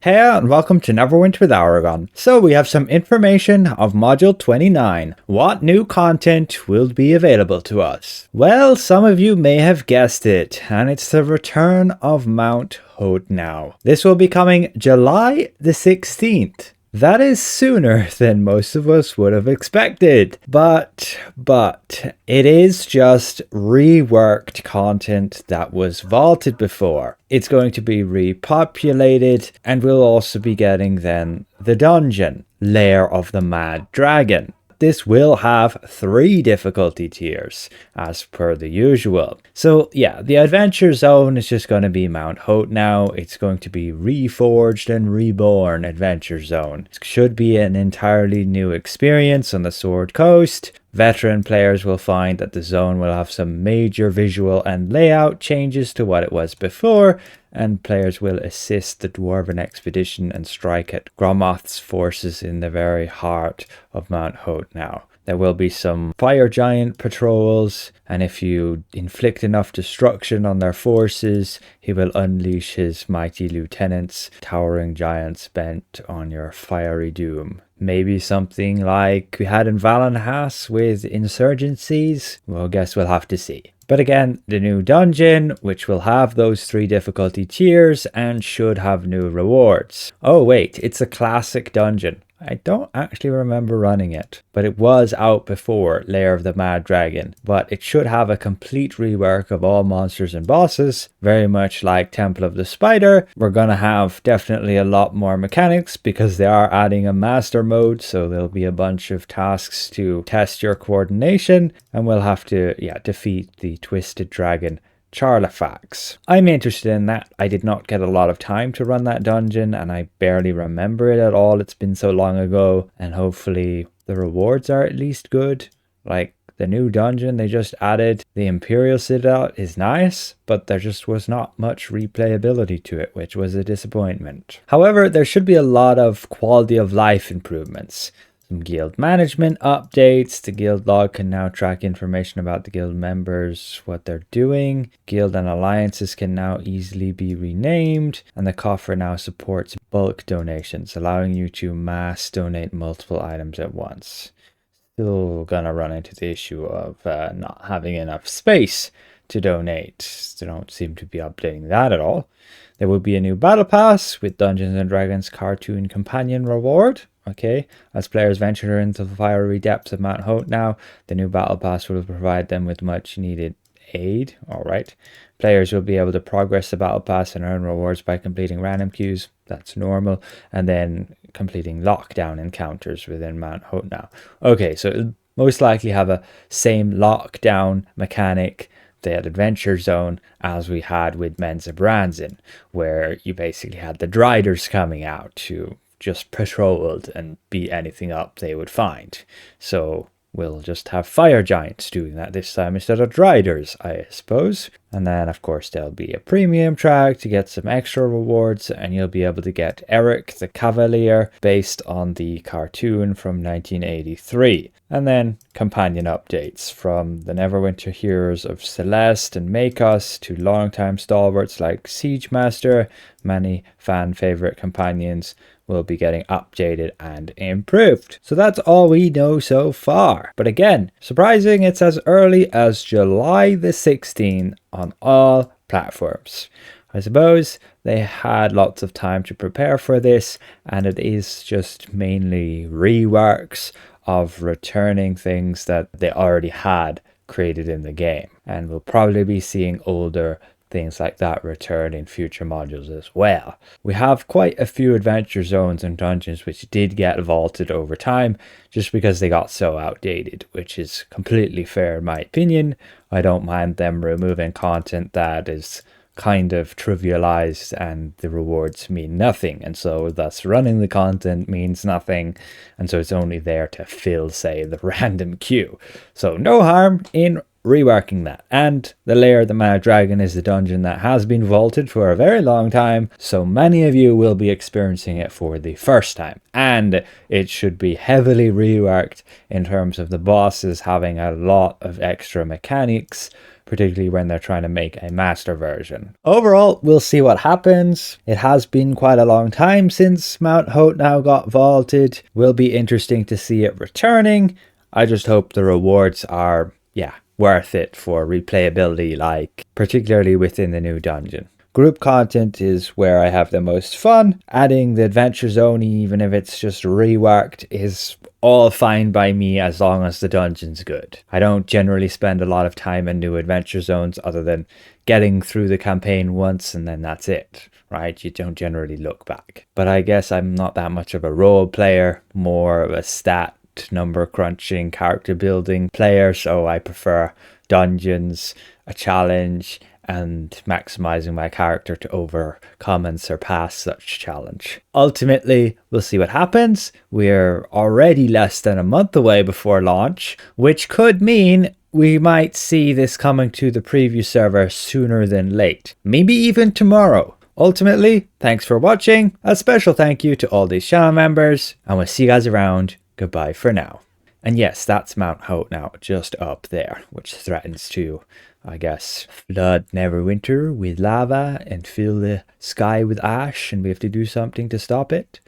Hey and welcome to Neverwinter with Aragon. So we have some information of Module 29. What new content will be available to us? Well, some of you may have guessed it, and it's the return of Mount Hotenow. This will be coming July the 16th. That is sooner than most of us would have expected. But it is just reworked content that was vaulted before. It's going to be repopulated, and we'll also be getting then the dungeon, Lair of the Mad Dragon. This will have 3 difficulty tiers, as per the usual. So yeah, the Adventure Zone is just going to be Mount Hotenow. It's going to be reforged and reborn Adventure Zone. It should be an entirely new experience on the Sword Coast. Veteran players will find that the zone will have some major visual and layout changes to what it was before, and players will assist the Dwarven expedition and strike at Gromoth's forces in the very heart of Mount Hotenow. There will be some fire giant patrols, and if you inflict enough destruction on their forces, he will unleash his mighty lieutenants, towering giants bent on your fiery doom. Maybe something like we had in Valenhas with insurgencies? Well, I guess we'll have to see. But again, the new dungeon, which will have those 3 difficulty tiers and should have new rewards. Oh wait, it's a classic dungeon. I don't actually remember running it, but it was out before Lair of the Mad Dragon. But it should have a complete rework of all monsters and bosses, very much like Temple of the Spider. We're gonna have definitely a lot more mechanics because they are adding a master mode, so there'll be a bunch of tasks to test your coordination, and we'll have to defeat the Twisted Dragon Charlefax. I'm interested in that. I did not get a lot of time to run that dungeon, and I barely remember it at all. It's been so long ago, and hopefully the rewards are at least good. Like the new dungeon they just added, the Imperial Citadel, is nice, but there just was not much replayability to it, which was a disappointment. However, there should be a lot of quality of life improvements. Some guild management updates. The guild log can now track information about the guild members, what they're doing. Guild and alliances can now easily be renamed, and the coffer now supports bulk donations, allowing you to mass donate multiple items at once. Still gonna run into the issue of not having enough space to donate. They don't seem to be updating that at all. There will be a new battle pass with Dungeons and Dragons cartoon companion reward. Okay, as players venture into the fiery depths of Mount Hotenow, the new battle pass will provide them with much needed aid. Alright, players will be able to progress the battle pass and earn rewards by completing random queues. That's normal. And then completing lockdown encounters within Mount Hotenow. Okay, so it'll most likely have a same lockdown mechanic, the Adventure Zone, as we had with Mensa Branson, where you basically had the Driders coming out to just patrolled and beat anything up they would find. So we'll just have fire giants doing that this time instead of Driders, I suppose. And then of course there'll be a premium track to get some extra rewards, and you'll be able to get Eric the Cavalier based on the cartoon from 1983. And then companion updates from the Neverwinter heroes of Celeste and Makos to longtime stalwarts like Siege Master. Many fan favorite companions will be getting updated and improved. So that's all we know so far. But again, surprising it's as early as July the 16th on all platforms. I suppose they had lots of time to prepare for this, and it is just mainly reworks of returning things that they already had created in the game. And we'll probably be seeing older things like that return in future modules as well. We have quite a few adventure zones and dungeons which did get vaulted over time just because they got so outdated, which is completely fair in my opinion. I don't mind them removing content that is kind of trivialized and the rewards mean nothing, and so thus running the content means nothing, and so it's only there to fill, say, the random queue. So no harm in reworking that. And the Lair of the Mad Dragon is the dungeon that has been vaulted for a very long time, so many of you will be experiencing it for the first time, and it should be heavily reworked in terms of the bosses having a lot of extra mechanics, particularly when they're trying to make a master version. Overall, we'll see what happens. It has been quite a long time since Mount Hotenow got vaulted. Will be interesting to see it returning. I just hope the rewards are, yeah, worth it for replayability, like particularly within the new dungeon. Group content is where I have the most fun. Adding the adventure zone, even if it's just reworked, is all fine by me as long as the dungeon's good. I don't generally spend a lot of time in new adventure zones other than getting through the campaign once and then that's it, right? You don't generally look back. But I guess I'm not that much of a role player, more of a stat number crunching, character building player, so I prefer dungeons, a challenge, and maximizing my character to overcome and surpass such challenge. Ultimately, we'll see what happens. We're already less than a month away before launch, which could mean we might see this coming to the preview server sooner than late, maybe even tomorrow. Ultimately, thanks for watching. A special thank you to all these channel members, and we'll see you guys around. Goodbye for now. And yes, that's Mount Hotenow just up there, which threatens to, I guess, flood Neverwinter with lava and fill the sky with ash, and we have to do something to stop it.